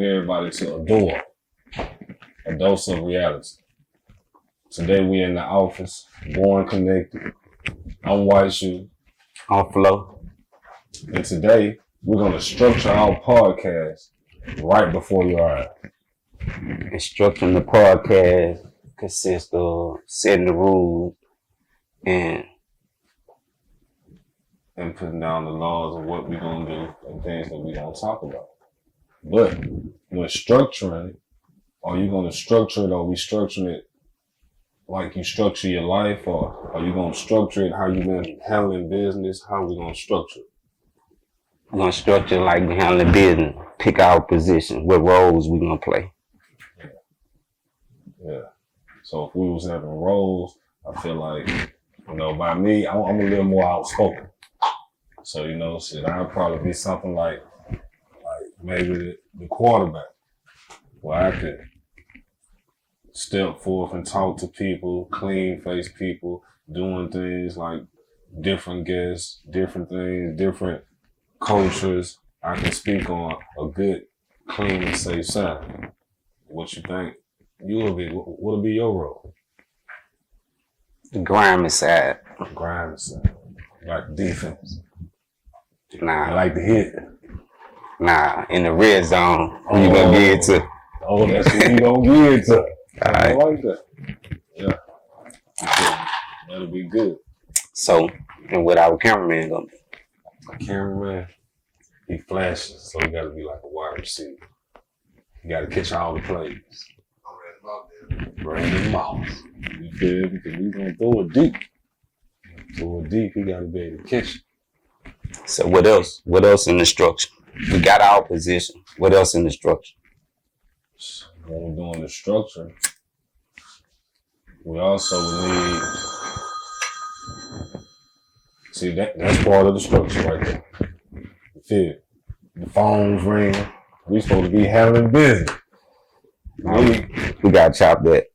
welcome everybody to A.D.O.R, A Dose of Reality. Today we in the office, born connected. I'm White Shoe. I'm Flo. And today we're going to structure our podcast right before your eyes. And structuring the podcast consists of setting the rules and putting down the laws of what we're going to do and things that we're going to talk about. But when structuring it, are you going to structure it, or are we structuring it like you structure your life, or are you going to structure it how you've been handling business? How are we going to structure it? we're going to structure it like we handling business. Pick our position, what roles we're going to play. Yeah. So if we was having roles, I feel like, by me, I'm a little more outspoken. So, I'd probably be something like maybe the quarterback, where I could step forth and talk to people, clean-faced people, doing things like different guests, different things, different cultures. I can speak on a good, clean, and safe side. What you think? What'll be your role? The grimy side. Grimy side. Like defense. Nah. I like to hit. Nah, in the red zone, who you gonna get to? Oh, that's what you gonna get to. All I right. like that. Yeah. That'll be good. So, and what our cameraman gonna be? My cameraman, he flashes, so he gotta be like a wide receiver. You gotta catch all the plays. Brandon Moss. You feel me? Because we gonna throw it deep. Throw it deep, he gotta be able to catch it. So what else? What else in the structure? We got our position. What else in the structure? When we're doing the structure, we also need, see that's part of the structure right there. You feel? The phones ring. We supposed to be handling business. We gotta chop that.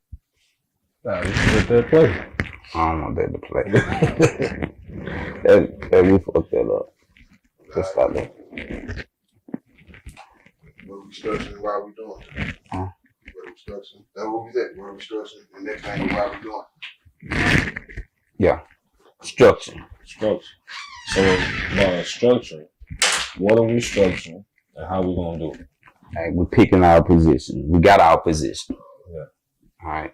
Nah, we should let that play. I don't want that to play. that we fucked that up. Just stop that. What we structuring while we doing it? What we structuring? That's what we said. What we structuring? The next thing while we doing. Yeah. Structure. Structure. So by structuring, what are we structuring and how we gonna do it? Like we're picking our position. We got our position. Yeah. All right.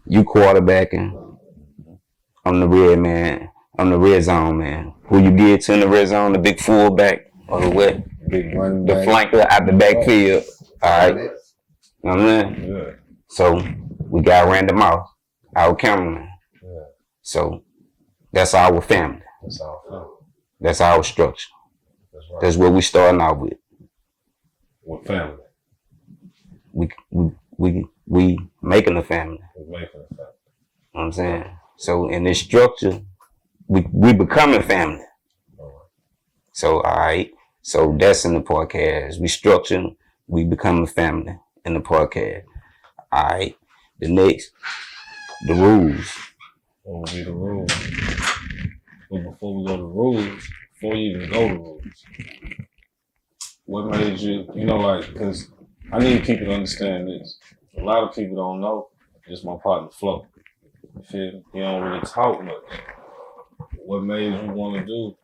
You quarterbacking. I'm the red man. I'm the red zone man. Who you get to in the red zone? The big fullback or the what? Big running The back. flanker out the backfield. All right. You know what I mean? Yeah. So we got Random Mouse, our cameraman. Yeah. So that's our family. That's our family. That's our structure. That's right. That's what we starting out with. With family. We making a family. We're making a family. You know what I'm saying? So in this structure, we becoming family. All right. So all right. So that's in the podcast. We structure, we become a family in the podcast. All right. The next, the rules. What would be the rules? But before we go to rules, before you even go to rules, what made you, because I need people to understand this. A lot of people don't know. It's my partner Flo. You feel me? He don't really talk much. What made you want to do?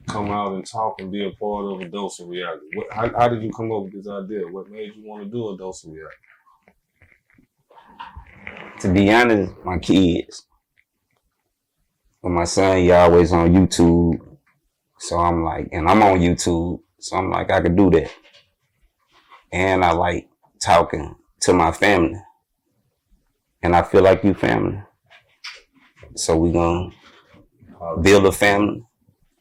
Come out and talk and be a part of A Dose of Reality. How did you come up with this idea? What made you want to do A Dose of Reality? To be honest, my kids. But my son, he always on YouTube. So I'm like, and I'm on YouTube. So I'm like, I could do that. And I like talking to my family. And I feel like you family. So we're going to build a family.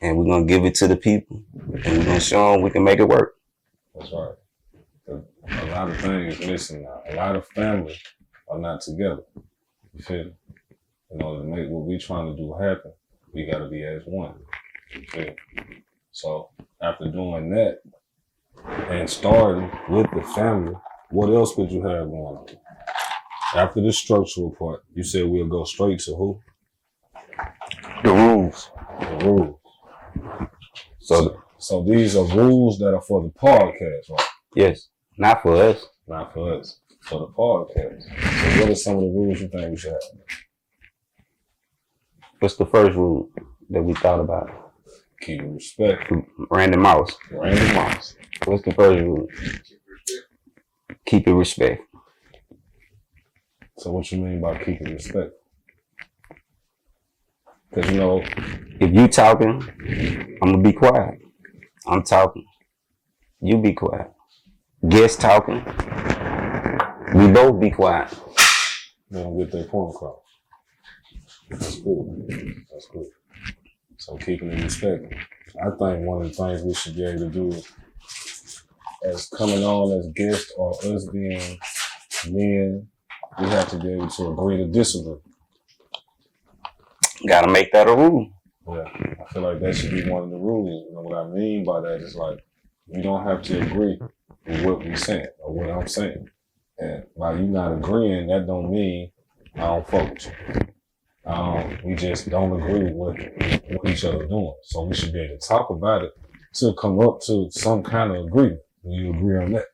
And we're going to give it to the people. And we're going to show them we can make it work. That's right. A lot of things missing now. A lot of families are not together. You feel me? To make what we trying to do happen, we got to be as one. You feel me? So after doing that and starting with the family, what else could you have going on? After the structural part, you said we'll go straight to who? The rules. The rules. So these are rules that are for the podcast, right? Yes. Not for us. Not for us. For the podcast. So what are some of the rules you think we should have? What's the first rule that we thought about? Keep it respectful. Randy Mouse. Randy Moss. What's the first rule? Keep it respectful. So what you mean by keeping respect? Because, you know, If you talking, I'm gonna be quiet. I'm talking. You be quiet. Guest talking. We both be quiet. they don't get their point across. That's cool. That's cool. So keeping it respectful. I think one of the things we should be able to do as coming on as guests or us being men, we have to be able to agree to disagree. Gotta make that a rule. Yeah, I feel like that should be one of the rules. You know what I mean by that is like, we don't have to agree with what we're saying or what I'm saying. And while you not agreeing, that don't mean I don't fuck with you. We just don't agree with what each other doing. So we should be able to talk about it to come up to some kind of agreement. When you agree on that.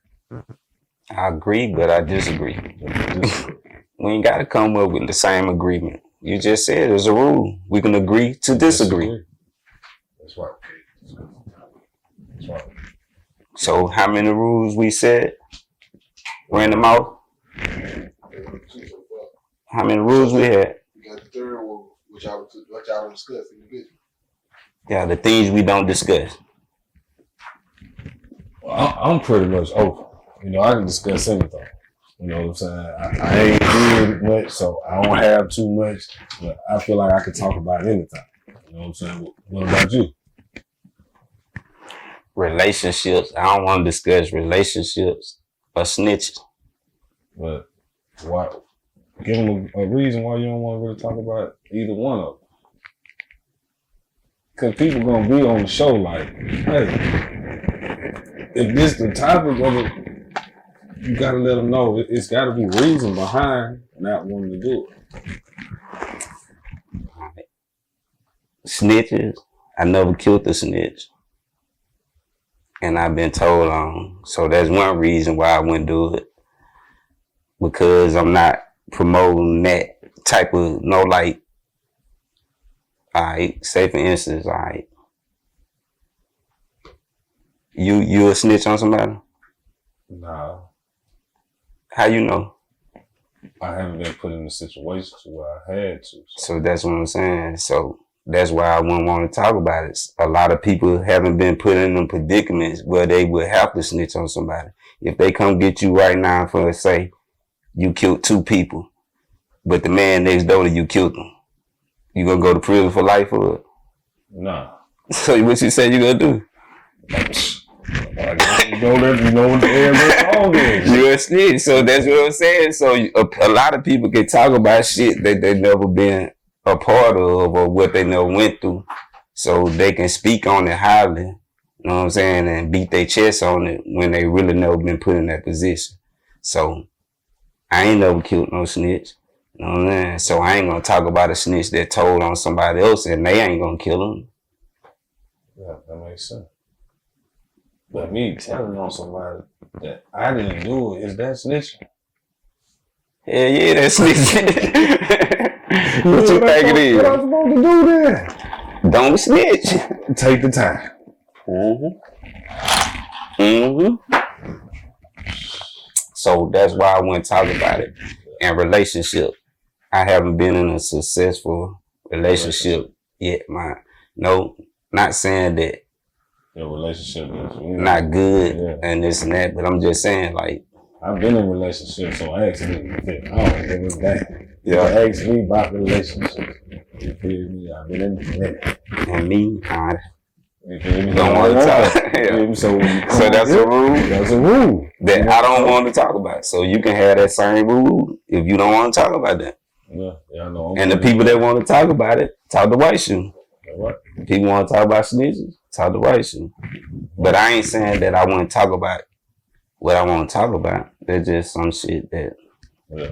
I agree, but I disagree. We ain't gotta come up with the same agreement. You just said there's a rule. We can agree to disagree. That's right. That's right. So how many rules we said? Random out. How many rules we had? You got the third rule, which y'all don't discuss individually. Yeah, the things we don't discuss. Well, I'm pretty much open. You know, I can discuss anything. You know what I'm saying? I ain't doing much, so I don't have too much, but I feel like I could talk about anything. You know what I'm saying? What about you? Relationships. I don't want to discuss relationships or snitching. But why? Give them a reason why you don't want to really talk about either one of them. Because people going to be on the show like, hey, if this the topic of it, you got to let them know it's got to be reason behind not wanting to do it. Snitches. I never killed a snitch. And I've been told on. So that's one reason why I wouldn't do it. Because I'm not promoting that type of, like, alright, say for instance, alright, you a snitch on somebody? Nah. How you know? I haven't been put in a situation where I had to. So that's what I'm saying. So that's why I wouldn't want to talk about it. A lot of people haven't been put in them predicaments where they would have to snitch on somebody. If they come get you right now for, say, you killed 2 people, but the man next door to you killed them, you gonna go to prison for life for it? Nah. So what you say you gonna do? You know what the hell wrong is. You a snitch. So that's what I'm saying. So a lot of people can talk about shit that they never been a part of or what they never went through. So they can speak on it highly, you know what I'm saying, and beat their chest on it when they really never been put in that position. So I ain't never killed no snitch. You know what I'm saying? So I ain't gonna talk about a snitch that told on somebody else and they ain't gonna kill him. Yeah, that makes sense. But me telling on somebody that I didn't do it, is that snitching? Hell yeah, that's snitching. What you think it is? What I'm supposed to do then? Don't snitch. Take the time. So that's why I wouldn't talk about it. And relationship. I haven't been in a successful relationship yet, man. No, not saying that Your relationship is not good and this and that, but I'm just saying, like, I've been in relationships, so ask me. I don't give a damn. Yeah. Ask me about relationships. You feel me? I've been in that. and me, You feel me? don't want to talk. Yeah. So that's a rule. That's a rule That I don't want to talk about. So you can have that same rule if you don't want to talk about that. Yeah, I know. And the people that want to talk about it, talk to white shoe. What? People want to talk about snitches, talk to white shoe. But I ain't saying that I want to talk about what I want to talk about. There's just some shit that. Yeah.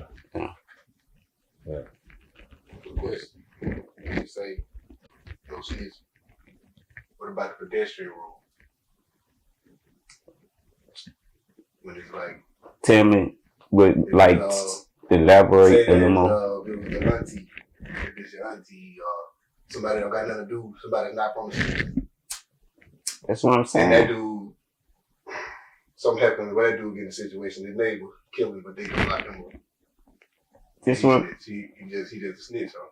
Question. You say, no snitch. What about the pedestrian rule? when it's like. Tell me, but like elaborate a little more. If it was your auntie, if it's your auntie, somebody don't got nothing to do, somebody not from the street. That's what I'm saying. And that dude, something happens where that dude get in a situation, his neighbor kill him, but they go lock him up. This one, he just a snitch, huh?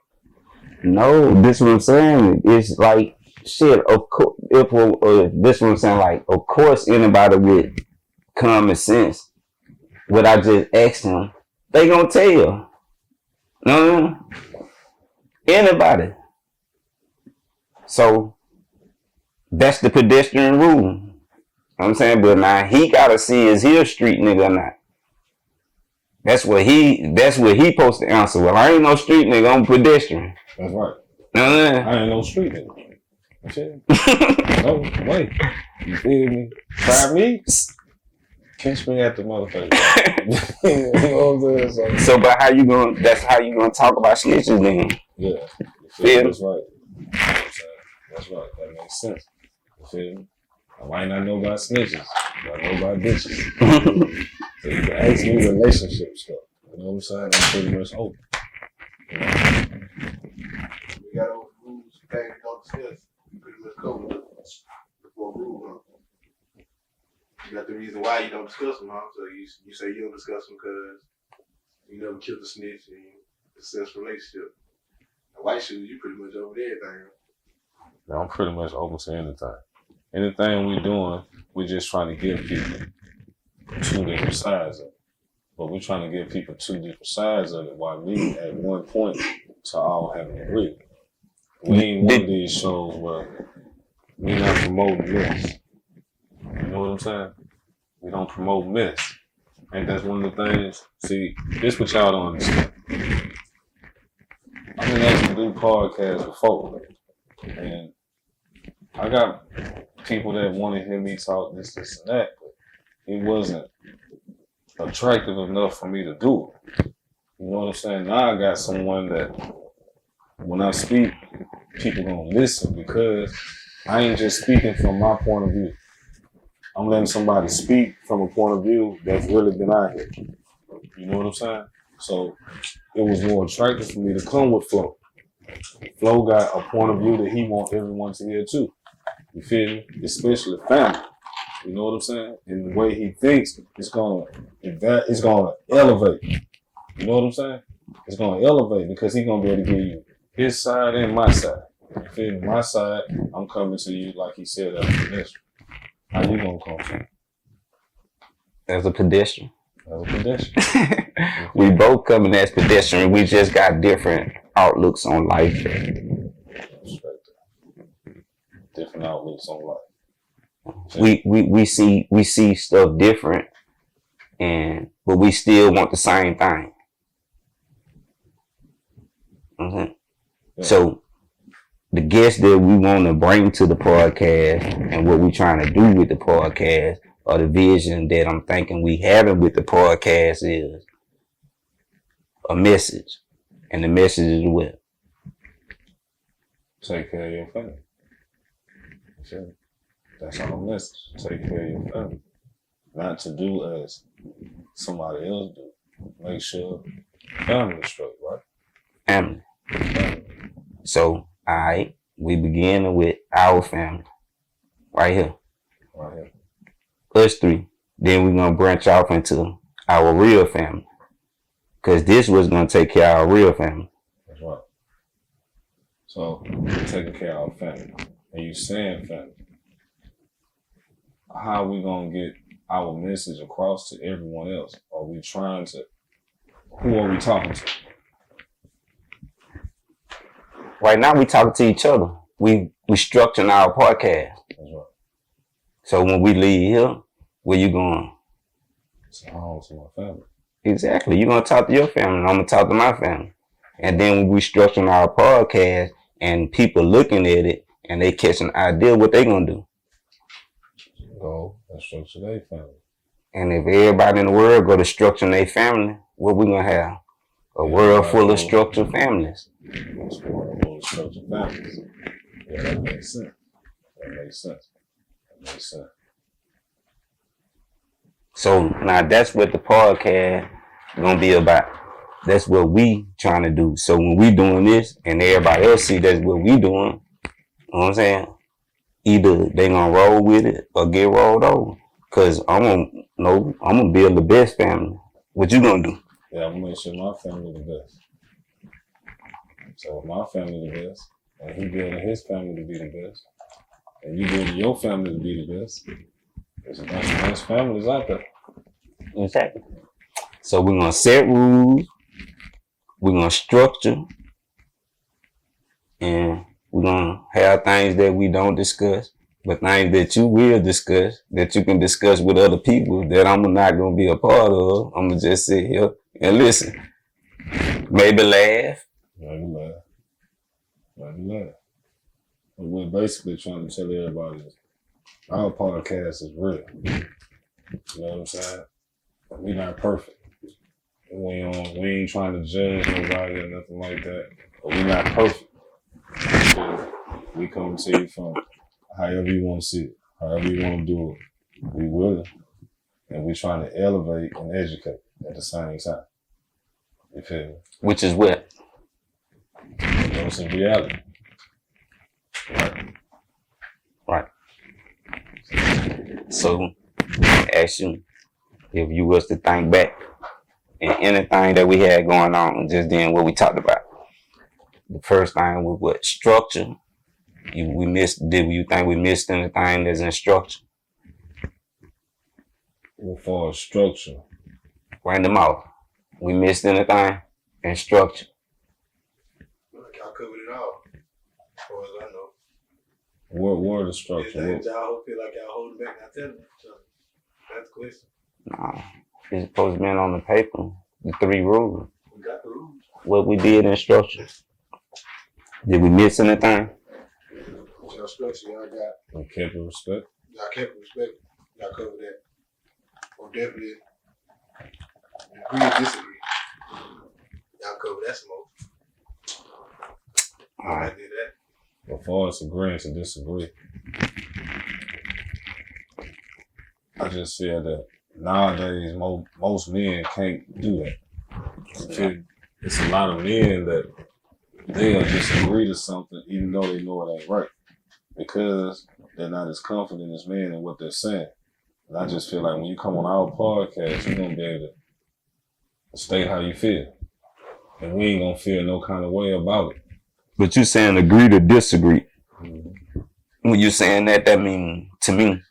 No, this what I'm saying. It's like shit. Of course, this what I'm saying. Like, of course, anybody with common sense, what I just asked them, they gonna tell. No, anybody. So that's the pedestrian rule. You know what I'm saying, but now he gotta see is he a street nigga or not. That's what he supposed to answer. Well, I ain't no street nigga, I'm pedestrian. That's right. I ain't no street nigga. No way. You feel me? Try me. Catch me at the motherfucker. You know what I'm saying? So, but that's how you gonna talk about snitches then? Yeah. You feel me? That's right. You know what I'm saying? That's right. That makes sense. You feel me? I might not know about snitches, but I know about bitches. So you can ask me relationship stuff. You know what I'm saying? I'm pretty much open. You know? We got those rules, things we don't discuss. We pretty much covered the 4 rules, huh? You got the reason why you don't discuss them, huh? So you say you don't discuss them because you never killed a snitch and it's a successful relationship. The white shoes, you pretty much over everything. Yeah, I'm pretty much open to anything. Anything we doing, we just trying to give people 2 different sides of it. But we're trying to give people 2 different sides of it while we at one point to all have an agreement. We ain't one of these shows where we not promoting myths. You know what I'm saying? We don't promote myths. And that's one of the things, see, this what y'all don't understand. I've been asked to do podcasts before. And I got people that want to hear me talk this, and that, but it wasn't attractive enough for me to do it. You know what I'm saying? Now I got someone that when I speak, people gonna listen because I ain't just speaking from my point of view. I'm letting somebody speak from a point of view that's really been out here. You know what I'm saying? So it was more attractive for me to come with Flo. Flo got a point of view that he wants everyone to hear too. You feel me? Especially family. You know what I'm saying? And the way he thinks, it's gonna elevate. You know what I'm saying? It's gonna elevate because he's gonna be able to give you his side and my side. You feel me? My side, I'm coming to you like he said as a pedestrian. How you gonna come to me? As a pedestrian. As a pedestrian. We both coming as pedestrian. We just got different outlooks on life. Different outlooks on life. We see stuff different, but we still want the same thing. Mm-hmm. Yeah. So the guests that we want to bring to the podcast and what we're trying to do with the podcast, or the vision that I'm thinking we having with the podcast, is a message, and the message is what? Take care of your family. Okay. That's our message. Take care of your family. Not to do as somebody else do. Make sure family is straight, right? Family. So, alright, we beginning with our family. Right here. Right here. Us 3. Then we're gonna branch off into our real family. Cause this was gonna take care of our real family. That's right. So, we're taking care of our family. And you saying family. How are we gonna get our message across to everyone else? Are we trying to? Who are we talking to? Right now, we talking to each other. We structuring our podcast. That's right. So when we leave here, where you going? Home to my family. Exactly. You're gonna talk to your family, and I'm gonna talk to my family. And then when we structuring our podcast, and people looking at it, and they catch an idea what they gonna do. Go and structure their family. And if everybody in the world go to structuring their family, what we gonna have? A world full of structured families. A world full of structured families. Yeah, that makes sense. That makes sense. That makes sense. So now that's what the podcast gonna be about. That's what we trying to do. So when we doing this and everybody else see that's what we doing, you know what I'm saying? Either they gonna roll with it or get rolled over. Cause I'm gonna build the best family. What you gonna do? Yeah, I'm gonna make sure my family the best. So if my family the best, and he building his family to be the best, and you building your family to be the best, there's a bunch of best families out there. Exactly. So we're gonna set rules, we're gonna structure, and we're gonna have things that we don't discuss, but things that you will discuss, that you can discuss with other people that I'm not gonna be a part of. I'm gonna just sit here and listen. Maybe laugh. Maybe laugh. But we're basically trying to tell everybody is our podcast is real. You know what I'm saying? We're not perfect. We ain't trying to judge nobody or nothing like that. But we're not perfect. We come to you from however you want to see it, however you want to do it. We willing, and we trying to elevate and educate at the same time. You feel me? Which is what? It's in reality. Right. So, ask you, if you was to think back and anything that we had going on, just then what we talked about. The first thing was what? Structure. Did you think we missed anything that's in structure? As far as structure. Run them off. We missed anything in structure. Y'all covered it all, as far as I know. What are the structure? Y'all feel like y'all holding back, not telling me. So that's the question. Nah, it's supposed to be on the paper. The 3 rules. We got the rules. What we did in structure. Did we miss anything? Y'all structure, y'all got. We kept it respect. Y'all kept it respect. Y'all covered that. Or definitely agree or disagree. Y'all covered that some more. All right. I did that. As far as agreeing to disagree, I just feel that nowadays most men can't do that. It's a lot of men that they'll disagree to something even though they know it ain't right because they're not as confident as men in what they're saying. And I just feel like when you come on our podcast, you're gonna be able to state how you feel, and we ain't gonna feel no kind of way about it. But you saying agree to disagree. Mm-hmm. When you saying that mean to me,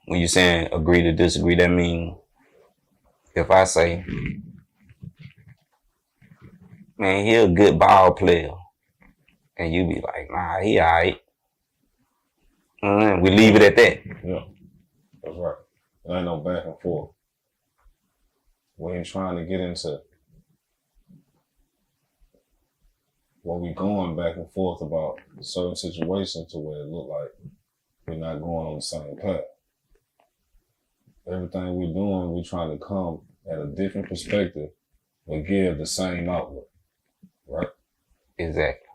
when you saying agree to disagree, that mean if I say, man, he a good ball player, and you be like, nah, he alright. We leave it at that. Yeah, that's right. There ain't no back and forth. We ain't trying to get into what we going back and forth about certain situations to where it look like we're not going on the same path. Everything we're doing, we're trying to come at a different perspective but give the same outlook, right? Exactly.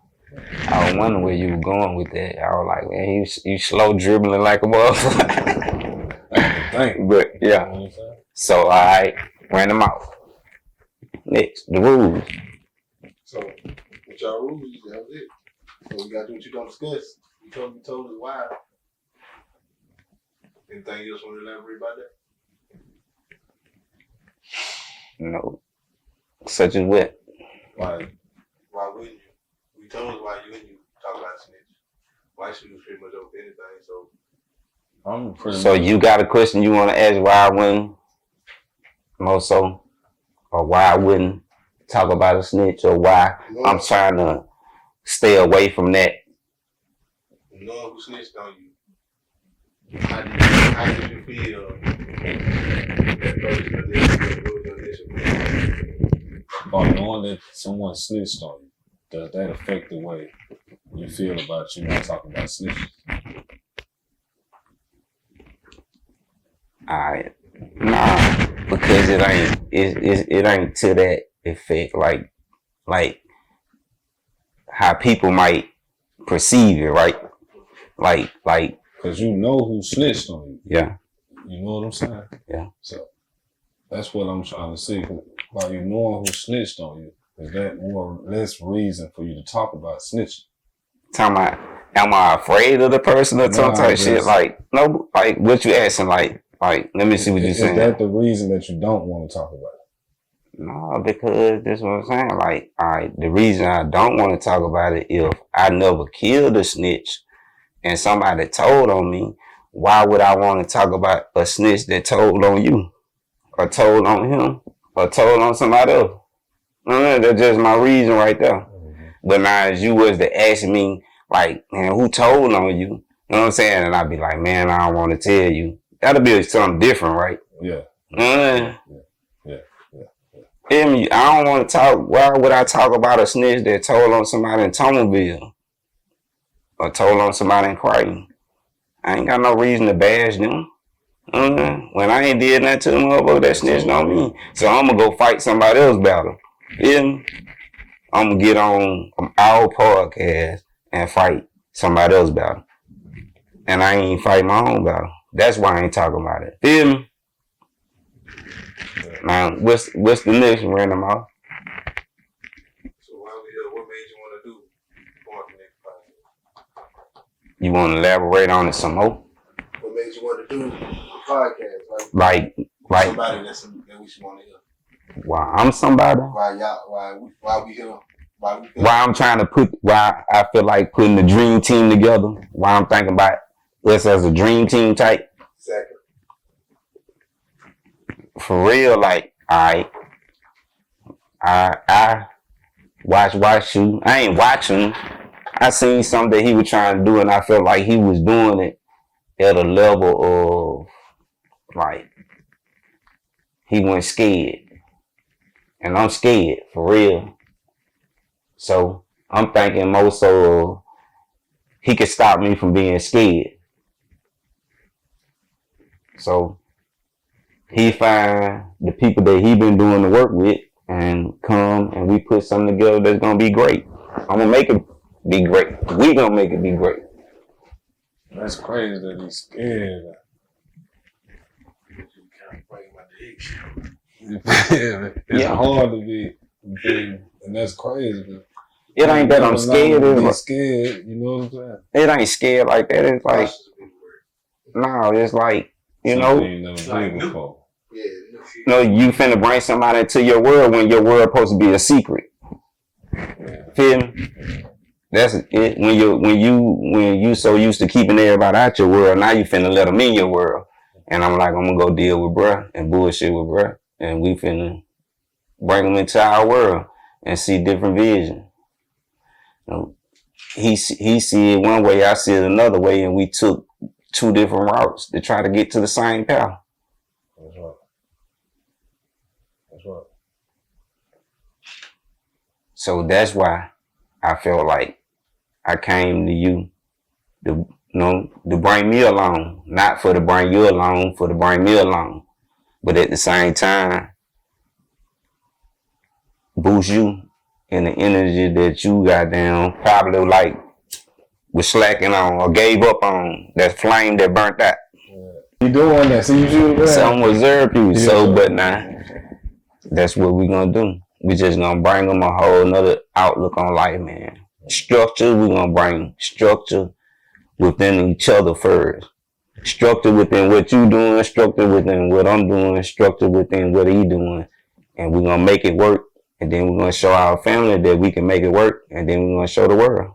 I was wondering where you were going with that. I was like, man, you slow dribbling like a motherfucker. But yeah. You know so I ran them out. Next, the rules. So with y'all rules, that was it. So we gotta do what you don't discuss. You told us why. Anything else want to elaborate about that? No. Such as what? Why wouldn't you? We told us why you and you talk about snitch. Why should you pretty much over anything? So you got a question you want to ask why I wouldn't? More so? Or why I wouldn't talk about a snitch? Or why I'm trying to stay away from that? Knowing who snitched on you. How did you feel that By knowing that someone snitched on you, does that affect the way you feel about you not talking about snitches? Alright. Nah, because it ain't to that effect. Like how people might perceive it, right? Like because you know who snitched on you. Yeah. You know what I'm saying? Yeah. So That's what I'm trying to see. By you knowing who snitched on you, is that less reason for you to talk about snitching? Talking about, am I afraid of the person or some type shit? Like, no, like, what you asking? Like, let me see what you're saying. Is that the reason that you don't want to talk about it? No, because that's what I'm saying. Like, the reason I don't want to talk about it, if I never killed a snitch and somebody told on me, why would I want to talk about a snitch that told on you? Or told on him? Or told on somebody else? That's just my reason right there. Mm-hmm. But now, as you was to ask me, like, man, who told on you? You know what I'm saying? And I'd be like, man, I don't want to tell you. That'll be something different, right? Yeah. Yeah. I don't want to talk. Why would I talk about a snitch that told on somebody in Thomasville? Or told on somebody in Crichton? I ain't got no reason to bash them. When I ain't did nothing to them motherfuckers that snitched on me. So I'm going to go fight somebody else's battle. I'm going to get on our podcast and fight somebody else's battle. And I ain't fight my own battle. That's why I ain't talking about it. Feel me? Now, what's the next random off? So what made you want to do going to next podcast? You want to elaborate on it some more? What made you want to do a podcast? Like somebody that we should want to hear. Why I'm somebody? Why we here? Why I'm trying to why I feel like putting the dream team together. Why I'm thinking about us as a dream team type. Exactly. For real, like, I watch you. I ain't watching. I seen something that he was trying to do, and I felt like he was doing it at a level of, like, he wasn't scared. And I'm scared, for real. So I'm thinking more so he could stop me from being scared. So he find the people that he been doing the work with and come and we put something together that's gonna be great. I'm gonna make it be great. We gonna make it be great. That's crazy that he's scared. It's hard to be, and that's crazy. It ain't that I'm scared. It's scared, you know what I'm saying? It ain't scared like that. It's like, no, it's like, you know, you finna bring somebody into your world when your world supposed to be a secret. Feel me? That's it. When you so used to keeping everybody out your world, now you finna let them in your world. And I'm like, I'm gonna go deal with bruh and bullshit with bruh, and we finna bring them into our world and see different vision. You know, he see it one way, I see it another way, and we took two different routes to try to get to the same path. That's right. That's right. So that's why I felt like I came to you to bring me along, not for to bring you along, for to bring me along, but at the same time, boost you in the energy that you got down, probably like was slacking on or gave up on, that flame that burnt out. You doing that? See, you should have. Some was therapy, but now that's what we gonna do. We just gonna bring them a whole nother outlook on life, man. Structure, we gonna bring structure within each other first. Structure within what you doing, structure within what I'm doing, structure within what he doing. And we're gonna make it work. And then we're gonna show our family that we can make it work. And then we're gonna show the world.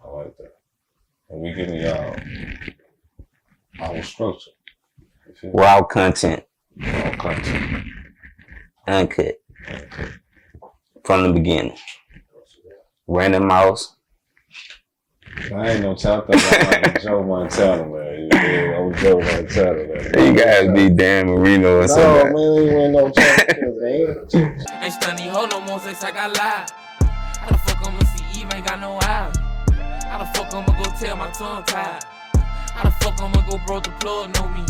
I like that. And we giving y'all our structure. Raw content. Raw content. Uncut. From the beginning. Random mouse. I ain't no chapter like Joe Montana, man. I was Joe Montana, man. You guys be Dan Marino or something. No, man, ain't no chapter. Ain't stunning, hold no more sex, I got live. How the fuck I'ma see Eve, ain't got no eyes? How the fuck I'ma go tell my tongue tied? How the fuck I'ma go broke the plug, know me?